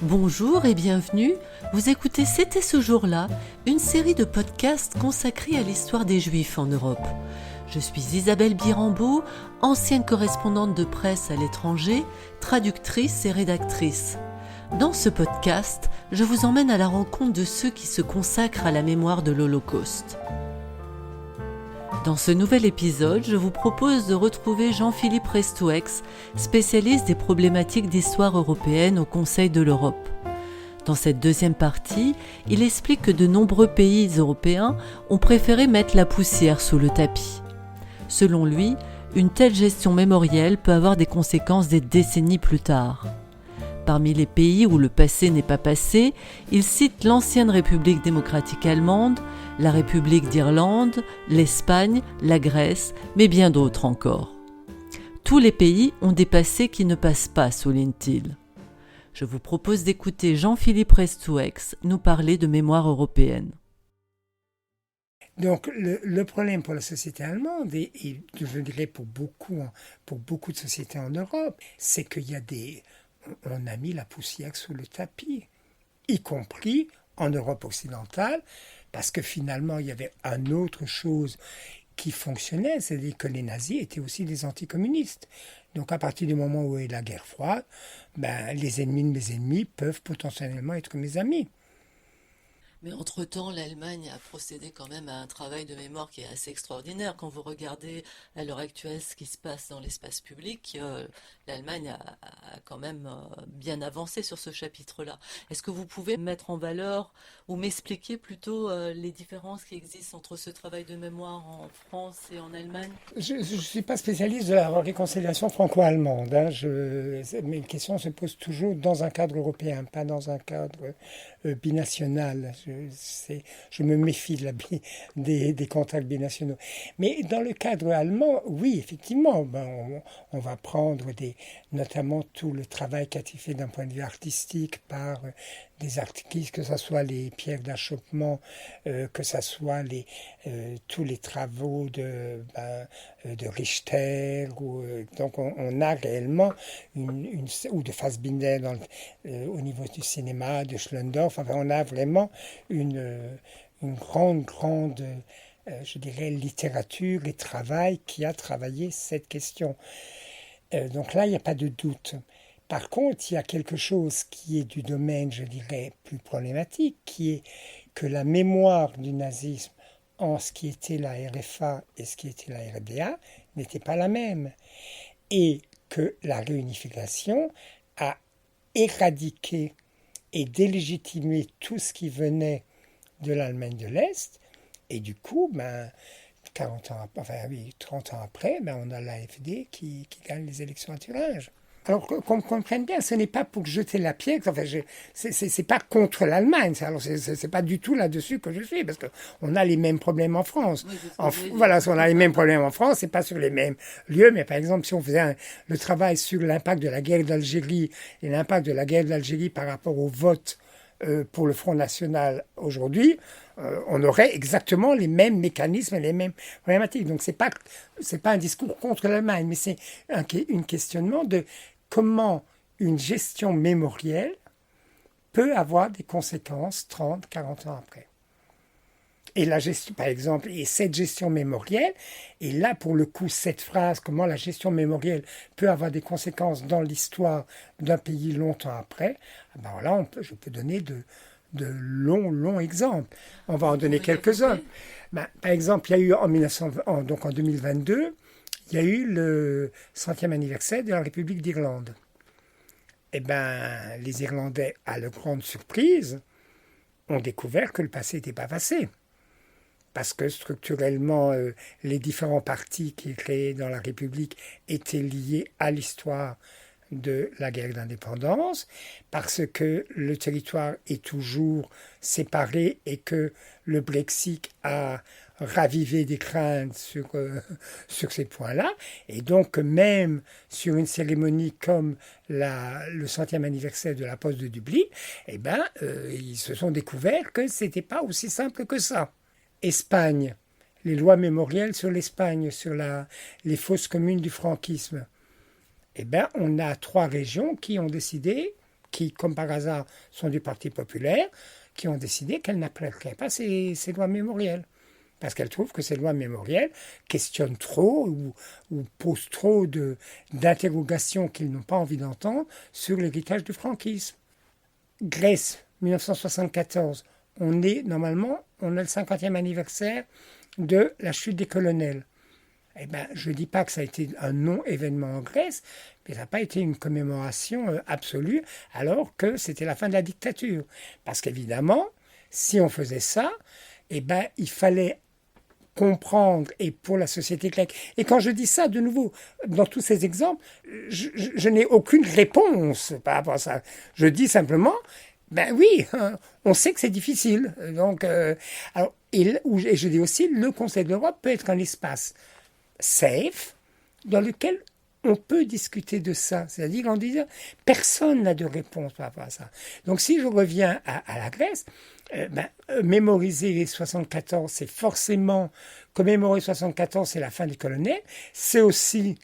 Bonjour et bienvenue, vous écoutez C'était ce jour-là, une série de podcasts consacrés à l'histoire des Juifs en Europe. Je suis Isabelle Birambeau, ancienne correspondante de presse à l'étranger, traductrice et rédactrice. Dans ce podcast, je vous emmène à la rencontre de ceux qui se consacrent à la mémoire de l'Holocauste. Dans ce nouvel épisode, je vous propose de retrouver Jean-Philippe Restouex, spécialiste des problématiques d'histoire européenne au Conseil de l'Europe. Dans cette deuxième partie, il explique que de nombreux pays européens ont préféré mettre la poussière sous le tapis. Selon lui, une telle gestion mémorielle peut avoir des conséquences des décennies plus tard. Parmi les pays où le passé n'est pas passé, il cite l'ancienne République démocratique allemande, la République d'Irlande, l'Espagne, la Grèce, mais bien d'autres encore. Tous les pays ont des passés qui ne passent pas, souligne-t-il. Je vous propose d'écouter Jean-Philippe Restouex nous parler de mémoire européenne. Donc le problème pour la société allemande, et je dirais pour beaucoup de sociétés en Europe, c'est qu'il y a on a mis la poussière sous le tapis, y compris en Europe occidentale, parce que finalement, il y avait une autre chose qui fonctionnait, c'est-à-dire que les nazis étaient aussi des anticommunistes. Donc à partir du moment où il y a eu la guerre froide, les ennemis de mes ennemis peuvent potentiellement être mes amis. Mais entre-temps, l'Allemagne a procédé quand même à un travail de mémoire qui est assez extraordinaire. Quand vous regardez à l'heure actuelle ce qui se passe dans l'espace public, l'Allemagne a quand même bien avancé sur ce chapitre-là. Est-ce que vous pouvez mettre en valeur ou m'expliquer plutôt les différences qui existent entre ce travail de mémoire en France et en Allemagne ? Je ne suis pas spécialiste de la réconciliation franco-allemande. Mes questions se posent toujours dans un cadre européen, pas dans un cadre binational. Je me méfie des contacts binationaux. Mais dans le cadre allemand, oui, effectivement, on va prendre notamment tout le travail qui a été fait d'un point de vue artistique par des artistes, que ce soit les pierres d'achoppement, que ce soit tous les travaux de Richter, donc on a réellement ou de Fassbinder au niveau du cinéma, de Schlendorf, enfin on a vraiment une grande je dirais, littérature et travail qui a travaillé cette question. Donc là, il n'y a pas de doute. Par contre, il y a quelque chose qui est du domaine, je dirais, plus problématique, qui est que la mémoire du nazisme en ce qui était la RFA et ce qui était la RDA n'était pas la même. Et que la réunification a éradiqué et délégitimé tout ce qui venait de l'Allemagne de l'Est. Et du coup, 30 ans après, on a l'AfD qui gagne les élections à tirage. Alors qu'on comprenne bien, ce n'est pas pour jeter la pierre, c'est pas contre l'Allemagne, c'est pas du tout là-dessus que je suis, parce qu'on a les mêmes problèmes en France. Oui, On a les mêmes problèmes en France, c'est pas sur les mêmes lieux, mais par exemple, si on faisait le travail sur l'impact de la guerre d'Algérie et l'impact de la guerre d'Algérie par rapport au vote pour le Front National aujourd'hui, on aurait exactement les mêmes mécanismes et les mêmes problématiques. Donc c'est pas un discours contre l'Allemagne, mais c'est un questionnement de comment une gestion mémorielle peut avoir des conséquences 30, 40 ans après. Et la gestion, par exemple, et cette gestion mémorielle, et là pour le coup cette phrase, comment la gestion mémorielle peut avoir des conséquences dans l'histoire d'un pays longtemps après, là je peux donner de longs exemples. On va en donner quelques-uns. Par exemple, il y a eu en 2022, il y a eu le 100e anniversaire de la République d'Irlande. Les Irlandais, à leur grande surprise, ont découvert que le passé n'était pas passé. Parce que structurellement, les différents partis qui créés dans la République étaient liés à l'histoire de la guerre d'indépendance, parce que le territoire est toujours séparé et que le Brexit a ravivé des craintes sur ces points-là. Et donc, même sur une cérémonie comme le 100e anniversaire de la Poste de Dublin, ils se sont découverts que ce n'était pas aussi simple que ça. Espagne, les lois mémorielles sur l'Espagne, sur les fosses communes du franquisme. On a 3 régions qui ont décidé qui, comme par hasard, sont du Parti populaire, qui ont décidé qu'elle n'appliquerait pas ces lois mémorielles. Parce qu'elle trouve que ces lois mémorielles questionnent trop ou posent trop d'interrogations qu'ils n'ont pas envie d'entendre sur l'héritage du franquisme. Grèce, 1974, on a le 50e anniversaire de la chute des colonels. Eh ben, je ne dis pas que ça a été un non-événement en Grèce, mais ça n'a pas été une commémoration absolue, alors que c'était la fin de la dictature. Parce qu'évidemment, si on faisait ça, eh ben, il fallait comprendre, et pour la société grecque. Et quand je dis ça, de nouveau, dans tous ces exemples, je n'ai aucune réponse par rapport à ça. Je dis simplement, ben oui, on sait que c'est difficile. Donc, alors, et je dis aussi, le Conseil de l'Europe peut être un espace safe dans lequel on peut discuter de ça. C'est-à-dire en disant, personne n'a de réponse par rapport à ça. Donc si je reviens à la Grèce, mémoriser les 74, c'est forcément, commémorer 74, c'est la fin des colonels, c'est aussi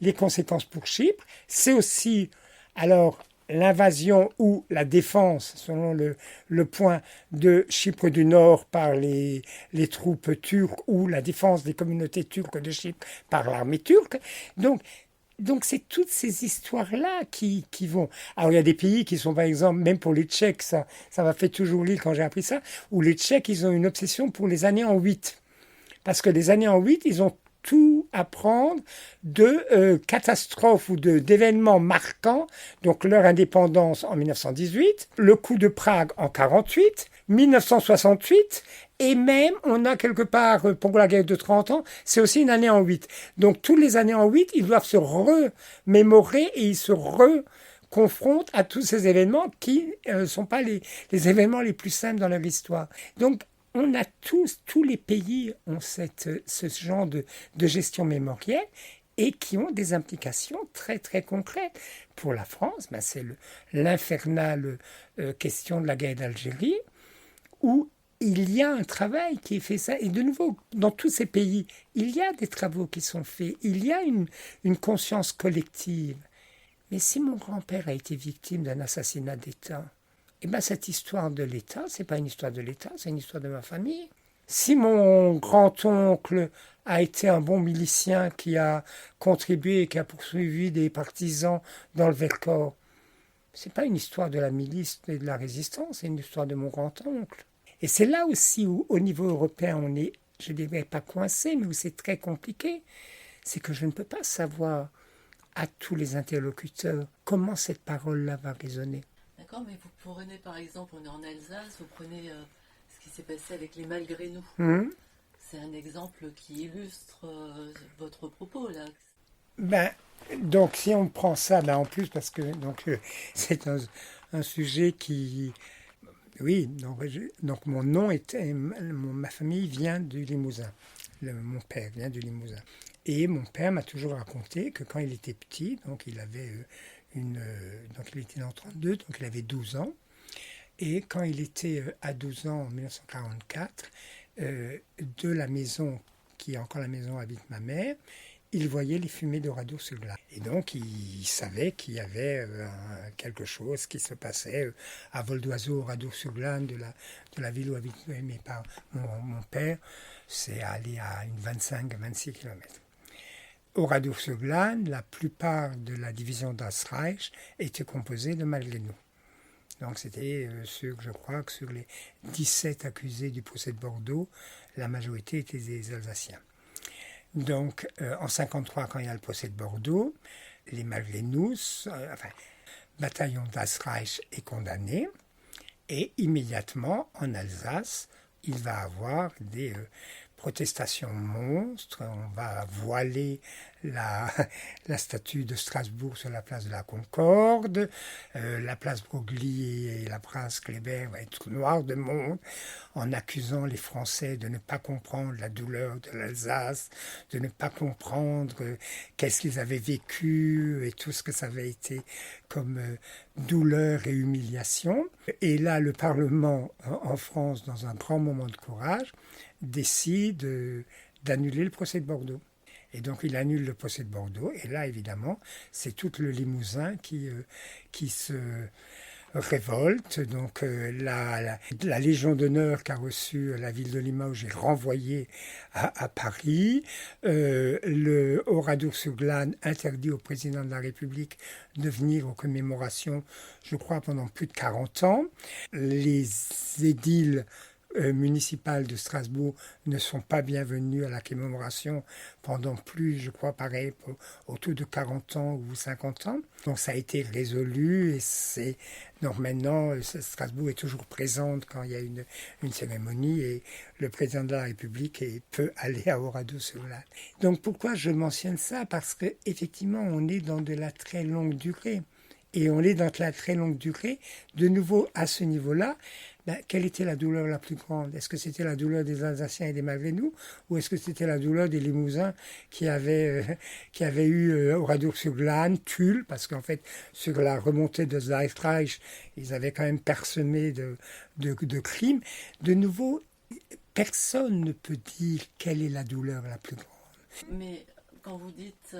les conséquences pour Chypre, c'est aussi, alors, l'invasion ou la défense, selon le point de Chypre du Nord par les troupes turques ou la défense des communautés turques de Chypre par l'armée turque. Donc c'est toutes ces histoires-là qui vont... Alors il y a des pays qui sont par exemple, même pour les Tchèques, ça m'a fait toujours rire quand j'ai appris ça, où les Tchèques, ils ont une obsession pour les années en 8. Parce que les années en 8, ils ont tout à prendre de catastrophes ou d'événements marquants, donc leur indépendance en 1918, le coup de Prague en 1948, 1968, et même, on a quelque part, pour la guerre de 30 ans, c'est aussi une année en 8. Donc, tous les années en 8, ils doivent se remémorer et ils se reconfrontent à tous ces événements qui ne sont pas les événements les plus simples dans leur histoire. Donc, on a tous les pays ont ce genre de gestion mémorielle et qui ont des implications très, très concrètes. Pour la France, c'est l'infernale question de la guerre d'Algérie, où il y a un travail qui est fait ça. Et de nouveau, dans tous ces pays, il y a des travaux qui sont faits. Il y a une conscience collective. Mais si mon grand-père a été victime d'un assassinat d'État, cette histoire de l'État, c'est pas une histoire de l'État, c'est une histoire de ma famille. Si mon grand-oncle a été un bon milicien qui a contribué et qui a poursuivi des partisans dans le Vercors, c'est pas une histoire de la milice et de la résistance, c'est une histoire de mon grand-oncle. Et c'est là aussi où, au niveau européen, on est, je ne dirais pas coincé, mais où c'est très compliqué. C'est que je ne peux pas savoir à tous les interlocuteurs comment cette parole-là va résonner. D'accord, mais vous prenez par exemple, on est en Alsace, vous prenez ce qui s'est passé avec les malgré nous. C'est un exemple qui illustre votre propos là. Donc si on prend ça en plus, parce que c'est un sujet qui... Oui, donc mon nom ma famille vient du Limousin. Mon père vient du Limousin. Et mon père m'a toujours raconté que quand il était petit, donc il avait donc il était en 32, donc il avait 12 ans. Et quand il était à 12 ans, en 1944, de la maison, qui est encore la maison où habite ma mère, il voyait les fumées d'Oradour-sur-Glane. Et donc, il savait qu'il y avait quelque chose qui se passait à vol d'oiseau, Oradour-sur-Glane, de la ville où habitait mon père. C'est aller à une 25-26 km. Oradour-sur-Glane, la plupart de la division Das Reich était composée de malgré nous. Donc c'était je crois que sur les 17 accusés du procès de Bordeaux, la majorité étaient des Alsaciens. Donc en 1953, quand il y a le procès de Bordeaux, les malgré nous, bataillon Das Reich est condamné, et immédiatement en Alsace, il va avoir des protestations monstres. On va voiler la statue de Strasbourg sur la place de la Concorde, la place Broglie et la place Kléber va être noire de monde, en accusant les Français de ne pas comprendre la douleur de l'Alsace, de ne pas comprendre qu'est-ce qu'ils avaient vécu et tout ce que ça avait été comme douleur et humiliation. Et là, le Parlement en France, dans un grand moment de courage, décide d'annuler le procès de Bordeaux. Et donc il annule le procès de Bordeaux. Et là, évidemment, c'est tout le Limousin qui se révolte. Donc la Légion d'honneur qu'a reçue la ville de Limoges est renvoyée à Paris. Le Oradour-sur-Glane interdit au président de la République de venir aux commémorations, je crois, pendant plus de 40 ans. Les édiles municipales de Strasbourg ne sont pas bienvenus à la commémoration pendant plus, je crois, pareil, autour de 40 ans ou 50 ans. Donc ça a été résolu et donc maintenant, Strasbourg est toujours présente quand il y a une cérémonie et le président de la République peut aller à Oradour-sur-Glane. Donc pourquoi je mentionne ça? Parce qu'effectivement, on est dans de la très longue durée. Et on est dans la très longue durée. De nouveau, à ce niveau-là, quelle était la douleur la plus grande? Est-ce que c'était la douleur des Alsaciens et des Malgré-nous, ou est-ce que c'était la douleur des Limousins qui avaient eu Oradour-sur-Glane, Tulle, parce qu'en fait, sur la remontée de Zwijndrecht, ils avaient quand même parsemé de crimes. De nouveau, personne ne peut dire quelle est la douleur la plus grande. Mais quand vous dites,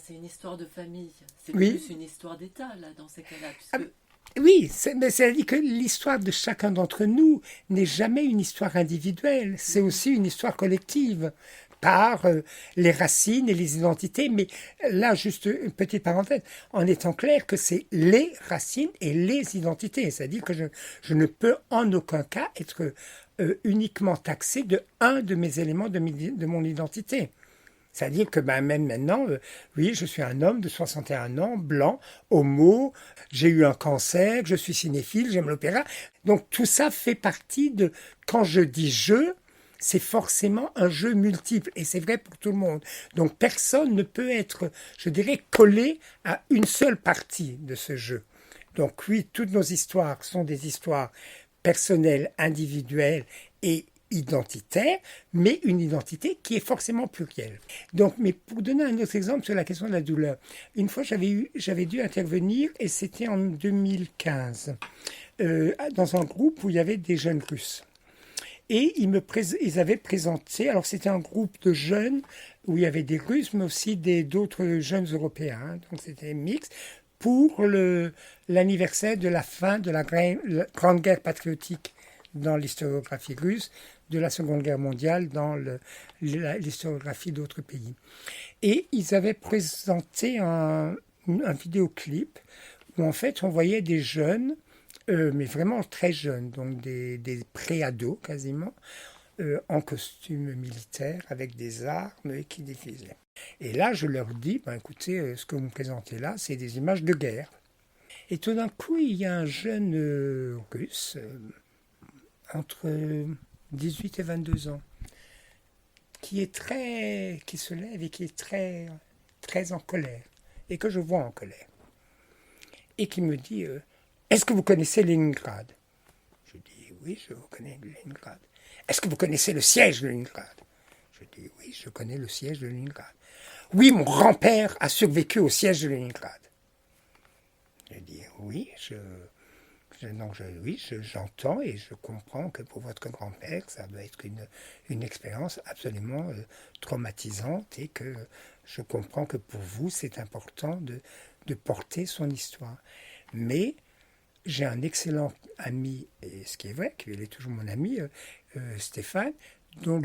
c'est une histoire de famille, c'est Oui. plus une histoire d'État, là, dans ces cas-là, puisque... Oui, mais c'est-à-dire que l'histoire de chacun d'entre nous n'est jamais une histoire individuelle, c'est aussi une histoire collective par les racines et les identités. Mais là, juste une petite parenthèse, en étant clair que c'est les racines et les identités, c'est-à-dire que je ne peux en aucun cas être uniquement taxé de un de mes éléments de mon identité. C'est-à-dire que même maintenant, oui, je suis un homme de 61 ans, blanc, homo, j'ai eu un cancer, je suis cinéphile, j'aime l'opéra. Donc tout ça fait partie de... Quand je dis « je », c'est forcément un jeu multiple, et c'est vrai pour tout le monde. Donc personne ne peut être, je dirais, collé à une seule partie de ce jeu. Donc oui, toutes nos histoires sont des histoires personnelles, individuelles et identitaire, mais une identité qui est forcément plurielle. Donc, mais pour donner un autre exemple sur la question de la douleur, une fois j'avais dû intervenir, et c'était en 2015, dans un groupe où il y avait des jeunes Russes. Et ils avaient présenté, alors c'était un groupe de jeunes où il y avait des Russes, mais aussi d'autres jeunes Européens, hein, donc c'était mixte, pour l'anniversaire de la fin de la Grande Guerre patriotique dans l'historiographie russe, de la Seconde Guerre mondiale dans l'historiographie d'autres pays. Et ils avaient présenté un vidéoclip où en fait on voyait des jeunes, mais vraiment très jeunes, donc des pré-ados quasiment, en costume militaire avec des armes et qui défilaient. Et là je leur dis, écoutez, ce que vous me présentez là, c'est des images de guerre. Et tout d'un coup il y a un jeune russe, entre 18 et 22 ans, qui se lève et qui est très, très en colère, et que je vois en colère, et qui me dit est-ce que vous connaissez Leningrad? Je dis oui, je connais Leningrad. Est-ce que vous connaissez le siège de Leningrad? Je dis oui, je connais le siège de Leningrad. Oui, mon grand-père a survécu au siège de Leningrad. Je dis oui, j'entends et je comprends que pour votre grand-père, ça doit être une expérience absolument traumatisante et que je comprends que pour vous, c'est important de porter son histoire. Mais j'ai un excellent ami, et ce qui est vrai, qu'il est toujours mon ami, Stéphane, dont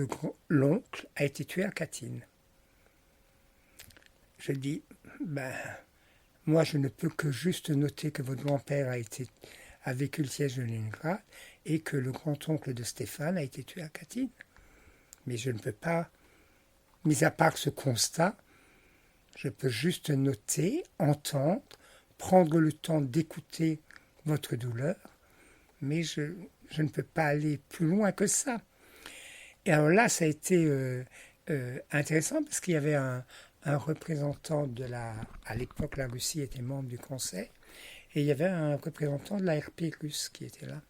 l'oncle a été tué à Katyn. Je dis, moi je ne peux que juste noter que votre grand-père a vécu le siège de Leningrad et que le grand-oncle de Stéphane a été tué à Katyn. Mais je ne peux pas, mis à part ce constat, je peux juste noter, entendre, prendre le temps d'écouter votre douleur, mais je ne peux pas aller plus loin que ça. Et alors là, ça a été intéressant parce qu'il y avait un représentant à l'époque, la Russie était membre du Conseil, et il y avait un représentant de l'ARP russe qui était là.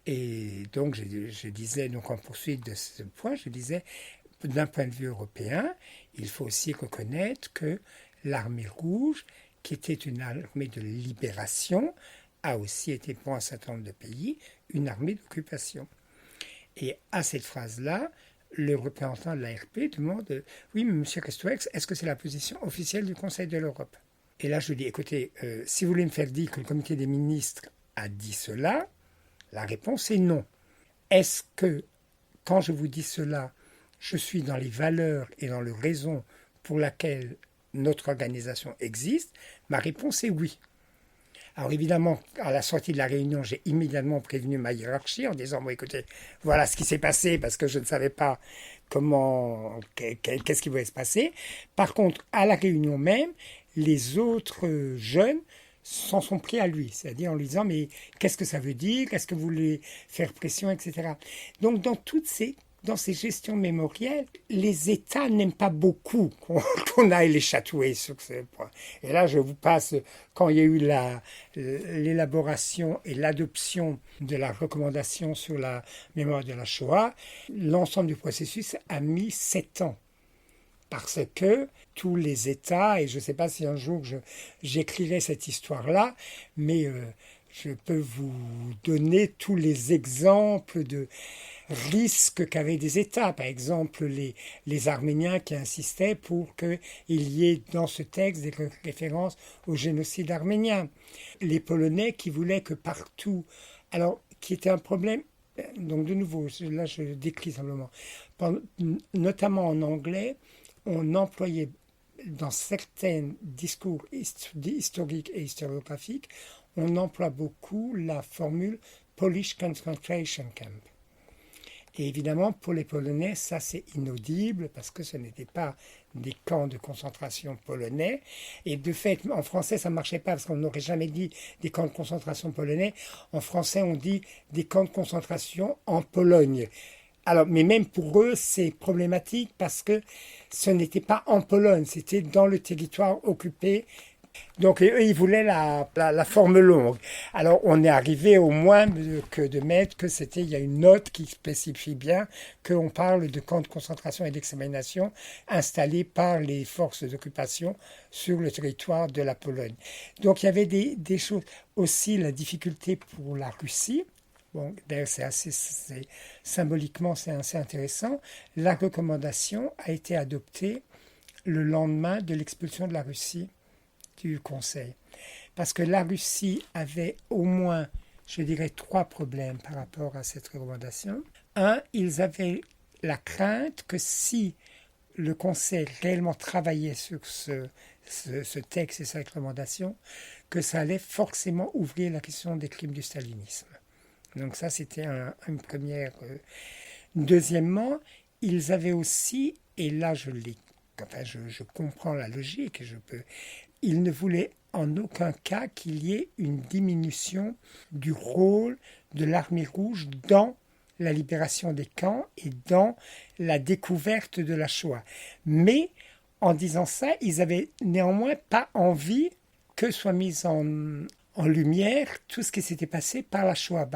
Et donc, je disais, donc en poursuite de ce point, je disais, d'un point de vue européen, il faut aussi reconnaître que l'armée rouge, qui était une armée de libération, a aussi été, pour un certain nombre de pays, une armée d'occupation. Et à cette phrase-là, le représentant de l'ARP demande « Oui, mais M. Kestoex, est-ce que c'est la position officielle du Conseil de l'Europe ?» Et là, je dis, écoutez, si vous voulez me faire dire que le comité des ministres a dit cela, la réponse est non. Est-ce que, quand je vous dis cela, je suis dans les valeurs et dans le raison pour laquelle notre organisation existe? Ma réponse est oui. Alors évidemment, à la sortie de la réunion, j'ai immédiatement prévenu ma hiérarchie en disant, bon écoutez, voilà ce qui s'est passé parce que je ne savais pas qu'est-ce qui pouvait se passer. Par contre, à la réunion même, les autres jeunes s'en sont pris à lui, c'est-à-dire en lui disant, mais qu'est-ce que ça veut dire? Est-ce que vous voulez faire pression, etc. Donc dans ces gestions mémorielles, les États n'aiment pas beaucoup qu'on aille les chatouiller sur ce point. Et là, je vous passe, quand il y a eu l'élaboration et l'adoption de la recommandation sur la mémoire de la Shoah, l'ensemble du processus a mis 7 ans. Parce que tous les États, et je ne sais pas si un jour j'écrirai cette histoire-là, mais je peux vous donner tous les exemples de risques qu'avaient des États. Par exemple, les Arméniens qui insistaient pour qu'il y ait dans ce texte des références au génocide arménien. Les Polonais qui voulaient que partout... Alors, qui était un problème... Donc de nouveau, là je décris simplement. Notamment en anglais, on employait dans certains discours historiques et historiographiques, on emploie beaucoup la formule Polish Concentration Camp. Et évidemment, pour les Polonais, ça c'est inaudible parce que ce n'était pas des camps de concentration polonais. Et de fait, en français, ça ne marchait pas parce qu'on n'aurait jamais dit des camps de concentration polonais. En français, on dit des camps de concentration en Pologne. Alors, mais même pour eux, c'est problématique parce que ce n'était pas en Pologne, c'était dans le territoire occupé. Donc, eux, ils voulaient la forme longue. Alors, on est arrivé au moins que de mettre que il y a une note qui spécifie bien qu'on parle de camps de concentration et d'extermination installés par les forces d'occupation sur le territoire de la Pologne. Donc, il y avait des choses. Aussi, la difficulté pour la Russie. Bon, d'ailleurs, symboliquement, c'est assez intéressant. La recommandation a été adoptée le lendemain de l'expulsion de la Russie du Conseil. Parce que la Russie avait au moins, je dirais, 3 problèmes par rapport à cette recommandation. Un, ils avaient la crainte que si le Conseil réellement travaillait sur ce texte et sa recommandation, que ça allait forcément ouvrir la question des crimes du stalinisme. Donc ça, c'était une première... Deuxièmement, ils avaient aussi, et là je comprends la logique, ils ne voulaient en aucun cas qu'il y ait une diminution du rôle de l'armée rouge dans la libération des camps et dans la découverte de la Shoah. Mais en disant ça, ils n'avaient néanmoins pas envie que soit mise en lumière tout ce qui s'était passé par la Shoah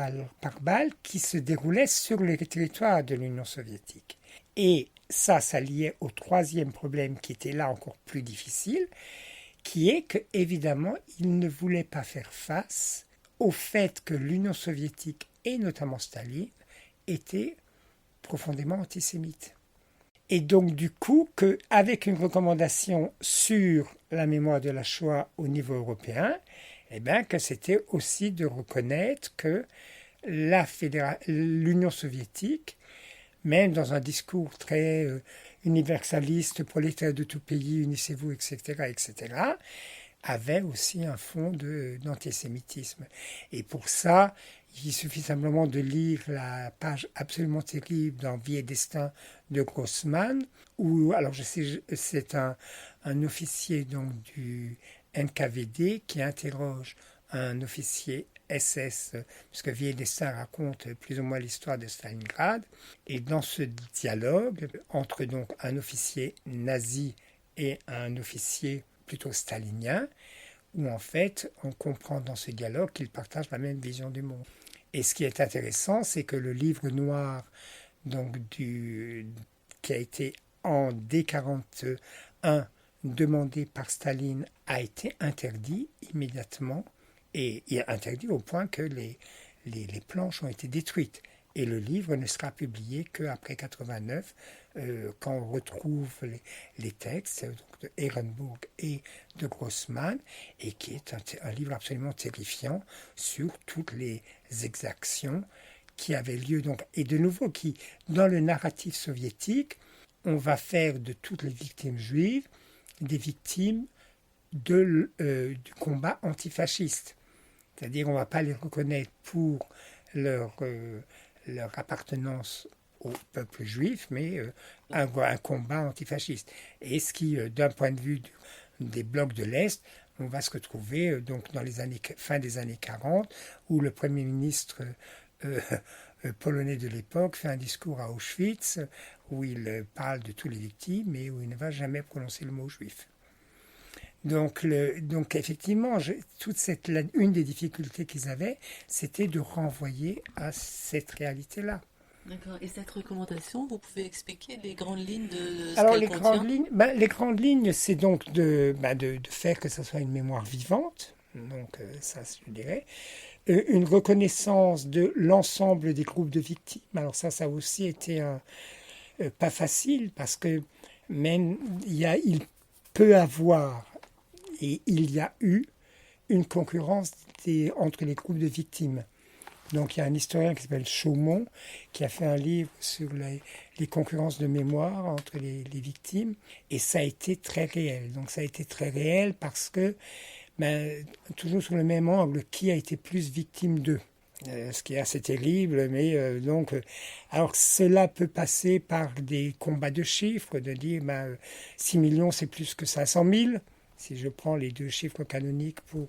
par balle qui se déroulait sur le territoire de l'Union soviétique. Et ça liait au 3e problème qui était là encore plus difficile, qui est que évidemment ils ne voulaient pas faire face au fait que l'Union soviétique et notamment Staline étaient profondément antisémites. Et donc du coup qu'avec une recommandation sur la mémoire de la Shoah au niveau européen, que c'était aussi de reconnaître que l'Union soviétique, même dans un discours très universaliste, prolétaire de tout pays, unissez-vous, etc., avait aussi un fond d'antisémitisme. Et pour ça, il suffit simplement de lire la page absolument terrible dans Vie et Destin de Grossman, où, alors je sais, c'est un officier donc du NKVD qui interroge un officier SS, puisque Vie et Destin raconte plus ou moins l'histoire de Stalingrad. Et dans ce dialogue entre donc un officier nazi et un officier plutôt stalinien, où en fait on comprend dans ce dialogue qu'ils partagent la même vision du monde. Et ce qui est intéressant, c'est que le livre noir donc qui a été en D41 demandé par Staline a été interdit immédiatement, et interdit au point que les planches ont été détruites. Et le livre ne sera publié qu'après 89, quand on retrouve les textes donc de Ehrenburg et de Grossman, et qui est un livre absolument terrifiant sur toutes les exactions qui avaient lieu. Donc, et de nouveau, qui, dans le narratif soviétique, on va faire de toutes les victimes juives des victimes du combat antifasciste. C'est-à-dire on ne va pas les reconnaître pour leur appartenance au peuple juif, mais un combat antifasciste. Et ce qui, d'un point de vue des blocs de l'Est, on va se retrouver donc dans les fin des années 40, où le Premier ministre polonais de l'époque fait un discours à Auschwitz, où il parle de toutes les victimes, et où il ne va jamais prononcer le mot juif. Donc effectivement, une des difficultés qu'ils avaient, c'était de renvoyer à cette réalité-là. D'accord. Et cette recommandation, vous pouvez expliquer les grandes lignes de ce Alors qu'elle contient? les grandes lignes, c'est donc de faire que ce soit une mémoire vivante. Donc ça, je dirais. Une reconnaissance de l'ensemble des groupes de victimes. Alors ça a aussi été pas facile parce que même il peut avoir et il y a eu une concurrence entre les groupes de victimes. Donc il y a un historien qui s'appelle Chaumont qui a fait un livre sur les concurrences de mémoire entre les victimes, et ça a été très réel. Donc ça a été très réel parce que, toujours sur le même angle, qui a été plus victime d'eux, ce qui est assez terrible, mais alors cela peut passer par des combats de chiffres, de dire 6 millions c'est plus que 500 000, si je prends les deux chiffres canoniques pour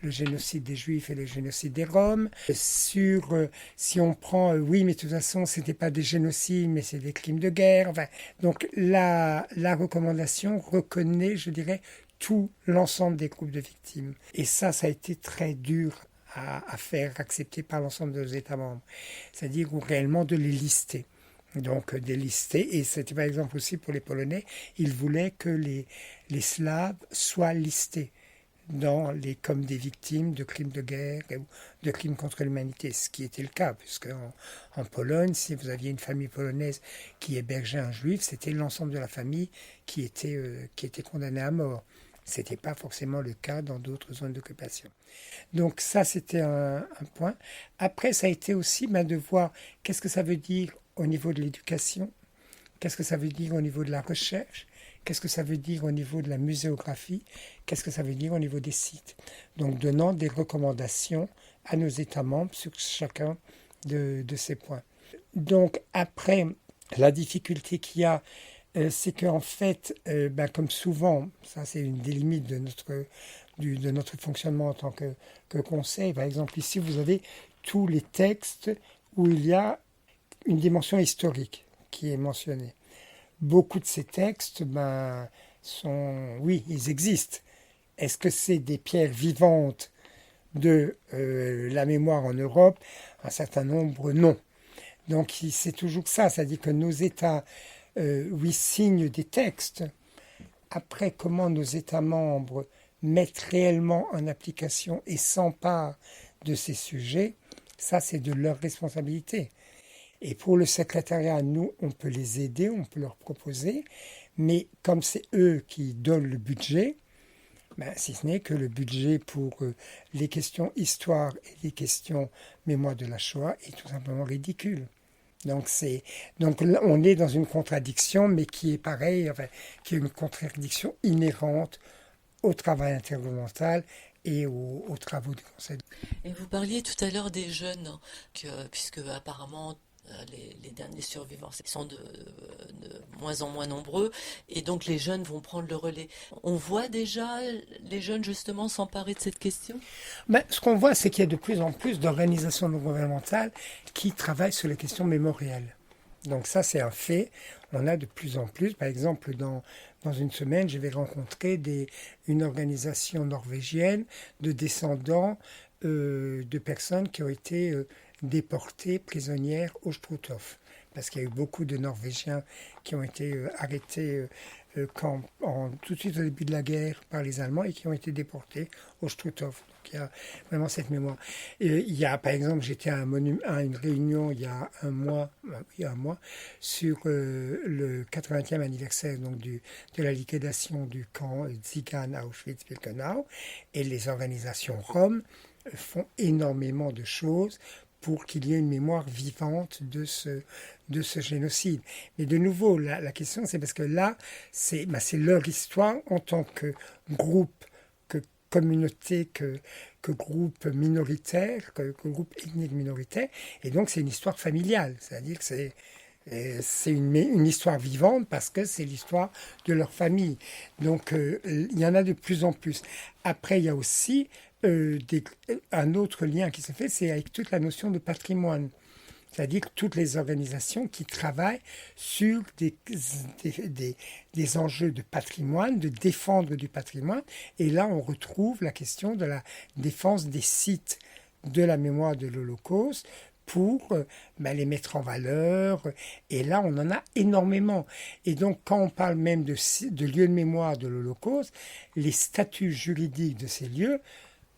le génocide des Juifs et le génocide des Roms. Si on prend, oui, mais de toute façon, ce n'était pas des génocides, mais c'est des crimes de guerre. Enfin, donc la recommandation reconnaît, je dirais, tout l'ensemble des groupes de victimes. Et ça a été très dur à faire accepter par l'ensemble des États membres. C'est-à-dire réellement de les lister. Donc des listés, et c'était par exemple aussi pour les Polonais, ils voulaient que les Slaves soient listés comme des victimes de crimes de guerre ou de crimes contre l'humanité, ce qui était le cas, puisque en Pologne, si vous aviez une famille polonaise qui hébergeait un juif, c'était l'ensemble de la famille qui était condamnée à mort. Ce n'était pas forcément le cas dans d'autres zones d'occupation. Donc ça, c'était un point. Après, ça a été aussi de voir qu'est-ce que ça veut dire au niveau de l'éducation, qu'est-ce que ça veut dire au niveau de la recherche, qu'est-ce que ça veut dire au niveau de la muséographie, qu'est-ce que ça veut dire au niveau des sites. Donc donnant des recommandations à nos États membres sur chacun de ces points. Donc après, la difficulté qu'il y a, c'est qu'en fait, comme souvent, ça c'est une des limites de notre fonctionnement en tant que conseil. Par exemple, ici, vous avez tous les textes où il y a une dimension historique qui est mentionnée. Beaucoup de ces textes, oui, ils existent. Est-ce que c'est des pierres vivantes de la mémoire en Europe? Un certain nombre, non. Donc c'est toujours ça, c'est-à-dire que nos États, oui, signent des textes. Après, comment nos États membres mettent réellement en application et s'emparent de ces sujets, ça c'est de leur responsabilité. Et pour le secrétariat, nous, on peut les aider, on peut leur proposer, mais comme c'est eux qui donnent le budget, si ce n'est que le budget pour les questions histoire et les questions mémoire de la Shoah est tout simplement ridicule. Donc on est dans une contradiction, mais qui est pareil, qui est une contradiction inhérente au travail intergouvernemental et aux travaux du Conseil. Et vous parliez tout à l'heure des jeunes, puisque apparemment les derniers survivants sont de moins en moins nombreux, et donc les jeunes vont prendre le relais. On voit déjà les jeunes justement s'emparer de cette question? Ce qu'on voit, c'est qu'il y a de plus en plus d'organisations non gouvernementales qui travaillent sur les questions mémorielles. Donc ça, c'est un fait. On a de plus en plus, par exemple, dans une semaine, je vais rencontrer une organisation norvégienne de descendants de personnes qui ont été déportées, prisonnières au Struthof. Parce qu'il y a eu beaucoup de Norvégiens qui ont été arrêtés tout de suite au début de la guerre par les Allemands et qui ont été déportés au Struthof. Donc il y a vraiment cette mémoire. Il y a, par exemple, j'étais à une réunion il y a un mois sur le 80e anniversaire donc, de la liquidation du camp Zigan à Auschwitz-Birkenau, et les organisations roms font énormément de choses pour qu'il y ait une mémoire vivante de ce génocide. Mais de nouveau, la question, c'est parce que là, c'est leur histoire en tant que groupe, que communauté, que groupe minoritaire, que groupe ethnique minoritaire, et donc c'est une histoire familiale, c'est-à-dire que c'est une histoire vivante parce que c'est l'histoire de leur famille. Donc il y en a de plus en plus. Après, il y a aussi un autre lien qui se fait, c'est avec toute la notion de patrimoine. C'est-à-dire toutes les organisations qui travaillent sur des enjeux de patrimoine, de défendre du patrimoine. Et là, on retrouve la question de la défense des sites de la mémoire de l'Holocauste pour les mettre en valeur. Et là, on en a énormément. Et donc, quand on parle même de lieux de mémoire de l'Holocauste, les statuts juridiques de ces lieux,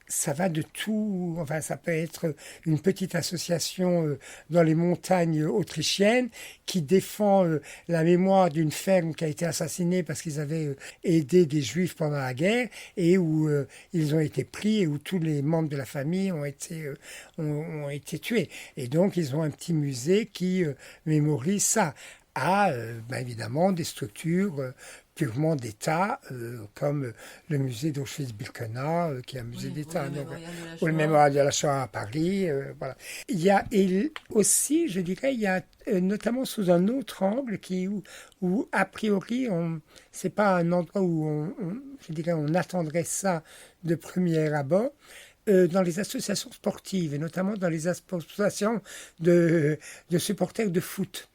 ça va de tout, enfin ça peut être une petite association dans les montagnes autrichiennes qui défend la mémoire d'une ferme qui a été assassinée parce qu'ils avaient aidé des juifs pendant la guerre et où ils ont été pris et où tous les membres de la famille ont été tués. Et donc ils ont un petit musée qui mémorise ça. Évidemment des structures purement d'État, comme le musée d'Auschwitz-Birkenau, qui est un musée d'État, ou le mémorial de la Shoah à Paris. Voilà. Il y a aussi, je dirais, il y a notamment sous un autre angle où a priori, c'est pas un endroit où on attendrait ça de premier abord. Dans les associations sportives, et notamment dans les associations de supporters de foot.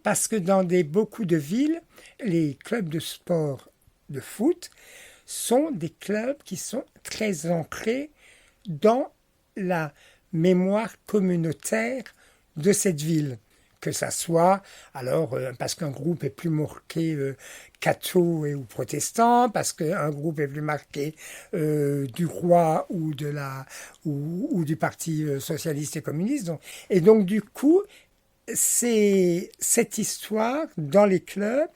Parce que dans beaucoup de villes, les clubs de sport de foot sont des clubs qui sont très ancrés dans la mémoire communautaire de cette ville. Que ça soit, parce qu'un groupe est plus marqué catho ou protestant, parce qu'un groupe est plus marqué du roi ou du parti socialiste et communiste. Et donc, du coup, cette histoire dans les clubs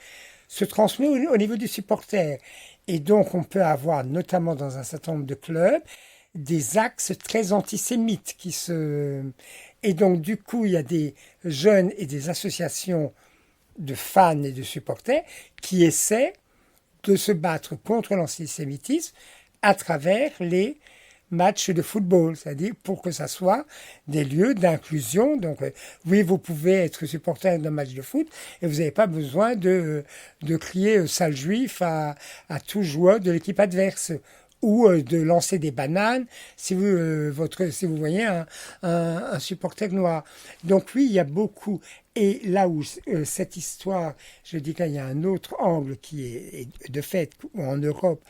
se transmet au niveau du supporter. Et donc on peut avoir, notamment dans un certain nombre de clubs, des axes très antisémites et donc du coup il y a des jeunes et des associations de fans et de supporters qui essaient de se battre contre l'antisémitisme à travers les matchs de football, c'est-à-dire pour que ça soit des lieux d'inclusion. Donc, oui, vous pouvez être supporter d'un match de foot et vous n'avez pas besoin de crier sale juif à tout joueur de l'équipe adverse ou de lancer des bananes si vous voyez un supporter noir. Donc oui, il y a beaucoup. Et là où cette histoire, je dis qu'il y a un autre angle qui est de fait, où en Europe,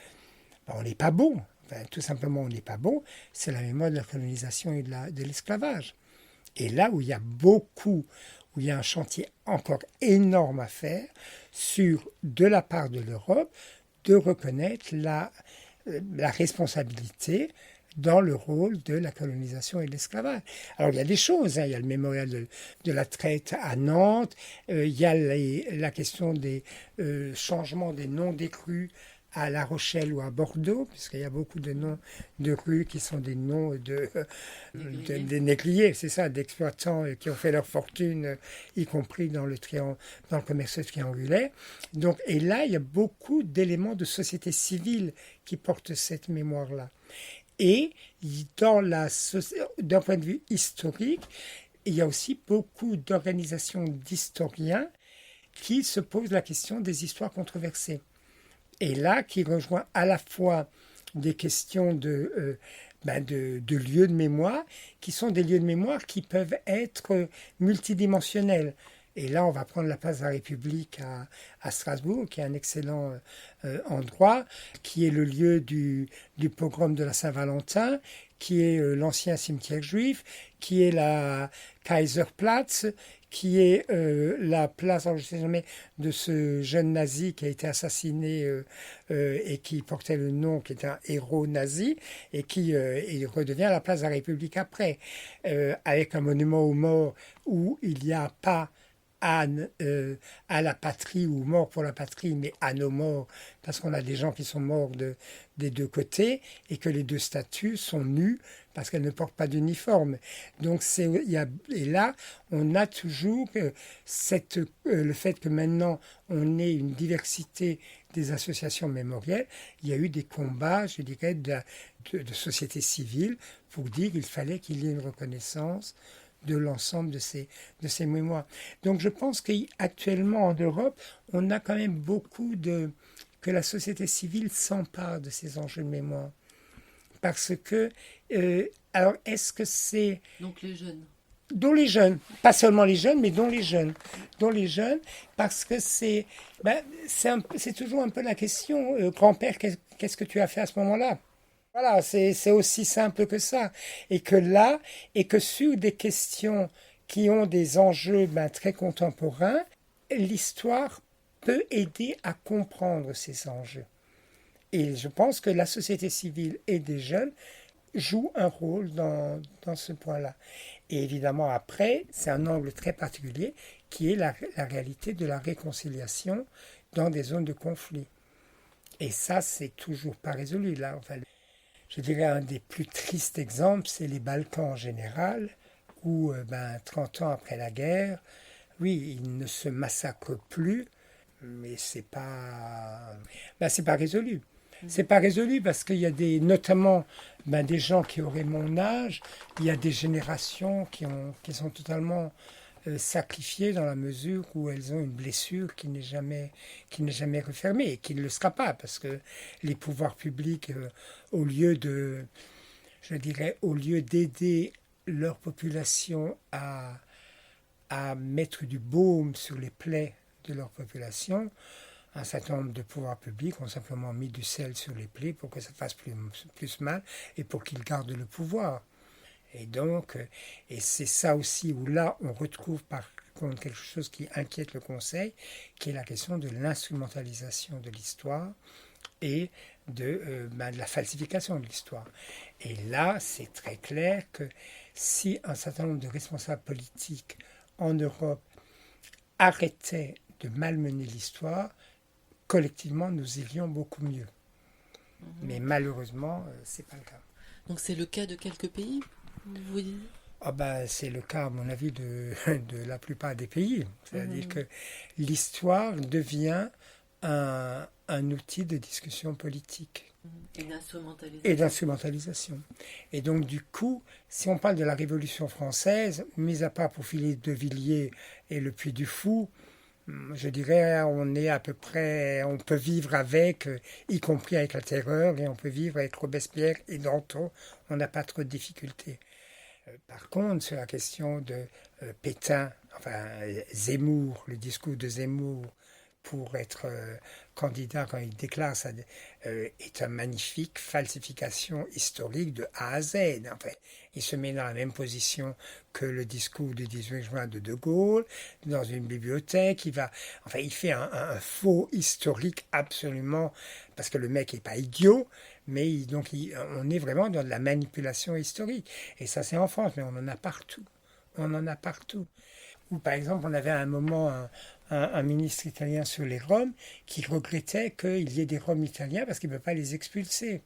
on n'est pas bon. Tout simplement, on n'est pas bon, c'est la mémoire de la colonisation et de l'esclavage. Et là où il y a un chantier encore énorme à faire de la part de l'Europe, de reconnaître la responsabilité dans le rôle de la colonisation et de l'esclavage. Alors il y a des choses, il y a le mémorial de la traite à Nantes, il y a la question des changements des noms des crues à La Rochelle ou à Bordeaux, puisqu'il y a beaucoup de noms de rues qui sont des noms des négriers, c'est ça, d'exploitants qui ont fait leur fortune, y compris dans le commerce triangulaire. Donc, et là, il y a beaucoup d'éléments de société civile qui portent cette mémoire-là. Et d'un point de vue historique, il y a aussi beaucoup d'organisations d'historiens qui se posent la question des histoires controversées. Et là, qui rejoint à la fois des questions de lieux de mémoire, qui sont des lieux de mémoire qui peuvent être multidimensionnels. Et là, on va prendre la place de la République à Strasbourg, qui est un excellent endroit, qui est le lieu du pogrom de la Saint-Valentin, qui est l'ancien cimetière juif, qui est la Kaiserplatz, qui est la place, alors je ne sais jamais, de ce jeune nazi qui a été assassiné et qui portait le nom, qui était un héros nazi, et qui il redevient la place de la République après, avec un monument aux morts où il n'y a pas à la patrie ou mort pour la patrie, mais à nos morts, parce qu'on a des gens qui sont morts des deux côtés et que les deux statues sont nues parce qu'elles ne portent pas d'uniforme. Donc et là, on a toujours le fait que maintenant on ait une diversité des associations mémorielles. Il y a eu des combats, je dirais, de société civile pour dire qu'il fallait qu'il y ait une reconnaissance de l'ensemble de ces mémoires. Donc je pense qu'actuellement en Europe, on a quand même que la société civile s'empare de ces enjeux de mémoire. Parce que, alors est-ce que c'est... Donc les jeunes. Dont les jeunes, pas seulement les jeunes, mais dont les jeunes, parce que c'est toujours un peu la question, grand-père, qu'est-ce que tu as fait à ce moment-là? Voilà, c'est aussi simple que ça. Et que sur des questions qui ont des enjeux très contemporains, l'histoire peut aider à comprendre ces enjeux. Et je pense que la société civile et des jeunes jouent un rôle dans ce point-là. Et évidemment, après, c'est un angle très particulier qui est la réalité de la réconciliation dans des zones de conflit. Et ça, c'est toujours pas résolu. Là, enfin, je dirais un des plus tristes exemples, c'est les Balkans en général, où 30 ans après la guerre, oui, ils ne se massacrent plus, mais c'est pas résolu. C'est pas résolu parce qu'il y a notamment des gens qui auraient mon âge, il y a des générations qui sont totalement sacrifiées dans la mesure où elles ont une blessure qui n'est jamais refermée et qui ne le sera pas parce que les pouvoirs publics, au lieu d'aider leur population à mettre du baume sur les plaies de leur population, un certain nombre de pouvoirs publics ont simplement mis du sel sur les plaies pour que ça fasse plus mal et pour qu'ils gardent le pouvoir. Et donc, et c'est ça aussi où là, on retrouve par contre quelque chose qui inquiète le Conseil, qui est la question de l'instrumentalisation de l'histoire et de la falsification de l'histoire. Et là, c'est très clair que si un certain nombre de responsables politiques en Europe arrêtaient de malmener l'histoire, collectivement, nous irions beaucoup mieux. Mais malheureusement, c'est pas le cas. Donc c'est le cas de quelques pays, vous dites? C'est le cas, à mon avis, de la plupart des pays. C'est-à-dire que l'histoire devient un outil de discussion politique. Et d'instrumentalisation. Et donc, du coup, si on parle de la Révolution française, mis à part pour Philippe de Villiers et le Puy du Fou, je dirais, on est à peu près, on peut vivre avec, y compris avec la terreur, et on peut vivre avec Robespierre et Danton, on n'a pas trop de difficultés. Par contre, sur la question de Pétain, Zemmour, le discours de Zemmour pour être candidat quand il déclare ça, est une magnifique falsification historique de A à Z. Il se met dans la même position que le discours du 18 juin de De Gaulle, dans une bibliothèque. Il fait un faux historique absolument, parce que le mec n'est pas idiot, mais on est vraiment dans de la manipulation historique. Et ça, c'est en France, mais on en a partout. Ou par exemple, on avait à un moment un ministre italien sur les Roms qui regrettait qu'il y ait des Roms italiens parce qu'il ne peut pas les expulser.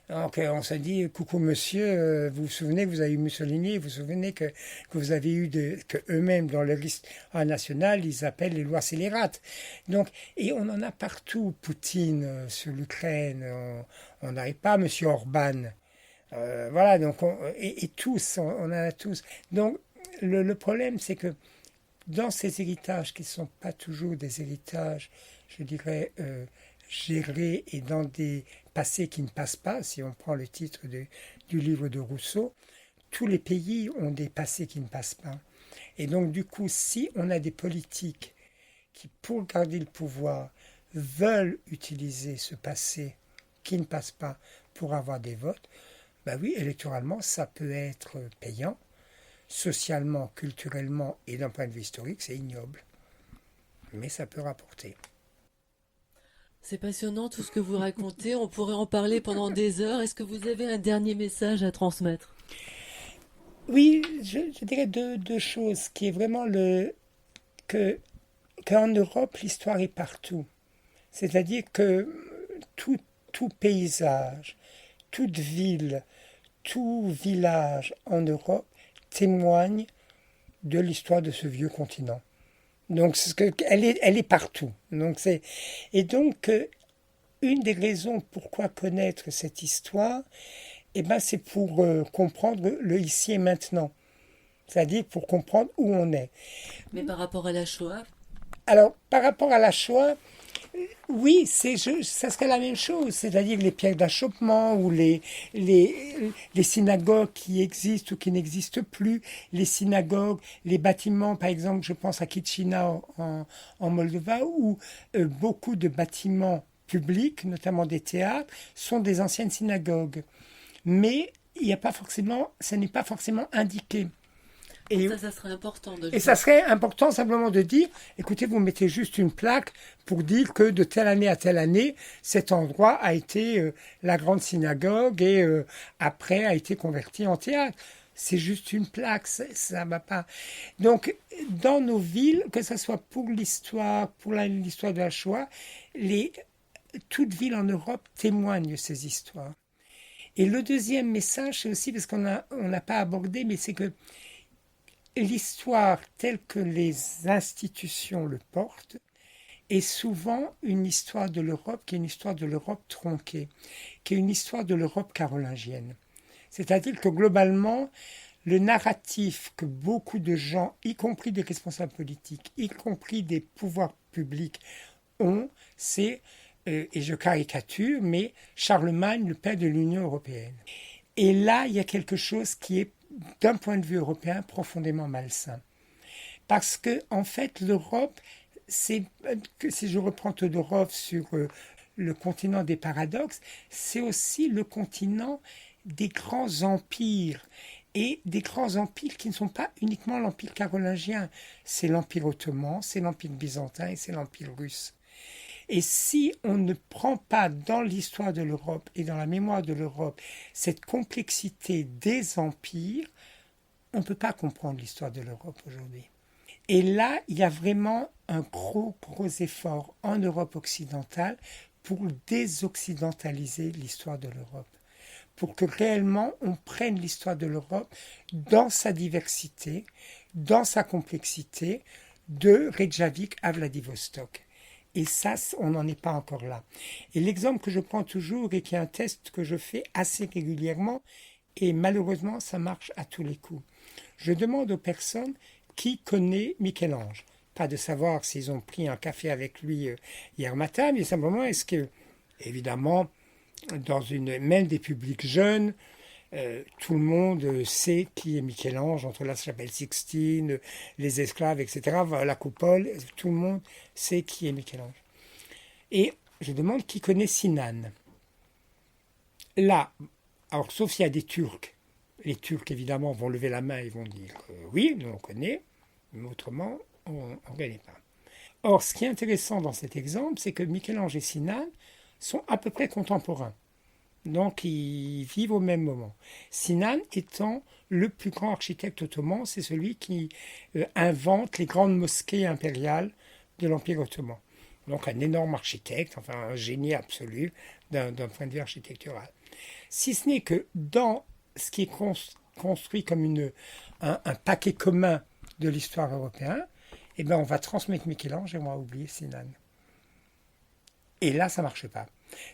Donc on se dit, coucou monsieur, vous vous souvenez que vous avez eu Mussolini, vous vous souvenez que vous avez eu que eux-mêmes dans leur liste nationale, ils appellent les lois scélérates. Donc, et on en a partout, Poutine sur l'Ukraine, on n'arrive pas, monsieur Orban. Voilà, donc et tous, on en a tous. Donc le problème, c'est que dans ces héritages qui ne sont pas toujours des héritages, je dirais, gérés et dans des passés qui ne passent pas, si on prend le titre du livre de Rousseau, tous les pays ont des passés qui ne passent pas. Et donc, du coup, si on a des politiques qui, pour garder le pouvoir, veulent utiliser ce passé qui ne passe pas pour avoir des votes, oui, électoralement, ça peut être payant. socialement, culturellement et d'un point de vue historique, c'est ignoble. Mais ça peut rapporter. C'est passionnant tout ce que vous racontez, on pourrait en parler pendant des heures. Est-ce que vous avez un dernier message à transmettre? Oui, je dirais deux choses, qui est vraiment qu'en Europe, l'histoire est partout. C'est-à-dire que tout paysage, toute ville, tout village en Europe témoigne de l'histoire de ce vieux continent. Donc, elle est partout. Et donc, une des raisons pourquoi connaître cette histoire, c'est pour comprendre le ici et maintenant. C'est-à-dire pour comprendre où on est. Mais par rapport à la Shoah? Alors, par rapport à la Shoah, oui, ça serait la même chose, c'est-à-dire les pierres d'achoppement ou les synagogues qui existent ou qui n'existent plus, les synagogues, les bâtiments, par exemple, je pense à Kitchina en Moldova, où beaucoup de bâtiments publics, notamment des théâtres, sont des anciennes synagogues. Mais il y a pas forcément, ça n'est pas forcément indiqué. Et ça serait important de le Et ça serait important simplement de dire, écoutez, vous mettez juste une plaque pour dire que de telle année à telle année, cet endroit a été la grande synagogue et après a été converti en théâtre. C'est juste une plaque, ça ne va pas. Donc, dans nos villes, que ce soit pour l'histoire, pour l'histoire de la Shoah, toute ville en Europe témoigne de ces histoires. Et le deuxième message, c'est aussi, parce qu'on n'a pas abordé, mais c'est que l'histoire telle que les institutions le portent est souvent une histoire de l'Europe qui est une histoire de l'Europe tronquée, qui est une histoire de l'Europe carolingienne. C'est-à-dire que globalement, le narratif que beaucoup de gens, y compris des responsables politiques, y compris des pouvoirs publics, ont, c'est, et je caricature, mais Charlemagne, le père de l'Union européenne. Et là, il y a quelque chose qui est d'un point de vue européen, profondément malsain. Parce que, en fait, l'Europe, si je reprends Todorov sur le continent des paradoxes, c'est aussi le continent des grands empires. Et des grands empires qui ne sont pas uniquement l'empire carolingien. C'est l'empire ottoman, c'est l'empire byzantin et c'est l'empire russe. Et si on ne prend pas dans l'histoire de l'Europe et dans la mémoire de l'Europe cette complexité des empires, on ne peut pas comprendre l'histoire de l'Europe aujourd'hui. Et là, il y a vraiment un gros effort en Europe occidentale pour désoccidentaliser l'histoire de l'Europe. Pour que réellement on prenne l'histoire de l'Europe dans sa diversité, dans sa complexité, de Reykjavik à Vladivostok. Et ça, on n'en est pas encore là. Et l'exemple que je prends toujours, et qui est un test que je fais assez régulièrement, et malheureusement, ça marche à tous les coups. Je demande aux personnes qui connaît Michel-Ange. Pas de savoir s'ils ont pris un café avec lui hier matin, mais simplement est-ce que, évidemment, même des publics jeunes, tout le monde sait qui est Michel-Ange, entre la chapelle Sixtine, les esclaves, etc., la coupole, tout le monde sait qui est Michel-Ange. Et je demande qui connaît Sinan. Là, alors sauf s'il y a des Turcs, les Turcs évidemment vont lever la main et vont dire oui, nous on connaît, mais autrement on ne connaît pas. Or, ce qui est intéressant dans cet exemple, c'est que Michel-Ange et Sinan sont à peu près contemporains. Donc, ils vivent au même moment. Sinan étant le plus grand architecte ottoman, c'est celui qui invente les grandes mosquées impériales de l'Empire ottoman. Donc, un énorme architecte, enfin un génie absolu d'un point de vue architectural. Si ce n'est que dans ce qui est construit comme un paquet commun de l'histoire européenne, eh ben on va transmettre Michel-Ange et on va oublier Sinan. Et là, ça ne marche pas.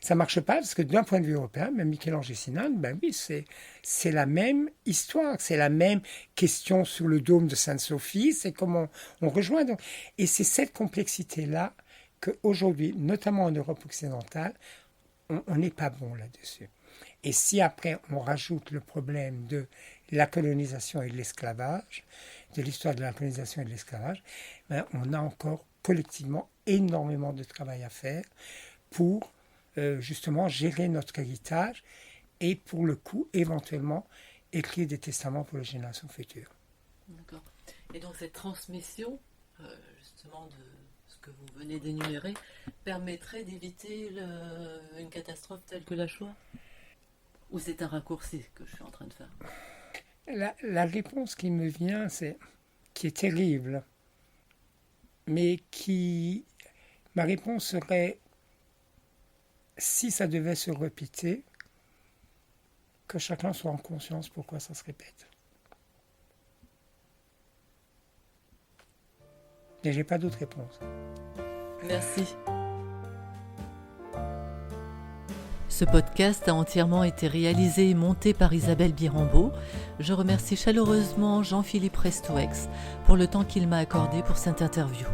Ça ne marche pas parce que d'un point de vue européen, même Michel-Ange et Sinan, ben oui, c'est la même histoire, c'est la même question sur le dôme de Sainte-Sophie, c'est comment on rejoint. Donc, et c'est cette complexité-là qu'aujourd'hui, notamment en Europe occidentale, on n'est pas bon là-dessus. Et si après on rajoute le problème de la colonisation et de l'esclavage, de l'histoire de la colonisation et de l'esclavage, ben on a encore collectivement énormément de travail à faire pour justement gérer notre héritage et pour le coup éventuellement écrire des testaments pour les générations futures. D'accord. Et donc cette transmission, justement, de ce que vous venez d'énumérer, permettrait d'éviter une catastrophe telle que la Shoah? Ou c'est un raccourci que je suis en train de faire? La réponse qui me vient, qui est terrible, mais ma réponse serait, si ça devait se répéter, que chacun soit en conscience pourquoi ça se répète. Et j'ai pas d'autre réponse. Merci. Ce podcast a entièrement été réalisé et monté par Isabelle Birambeau. Je remercie chaleureusement Jean-Philippe Restouex pour le temps qu'il m'a accordé pour cette interview.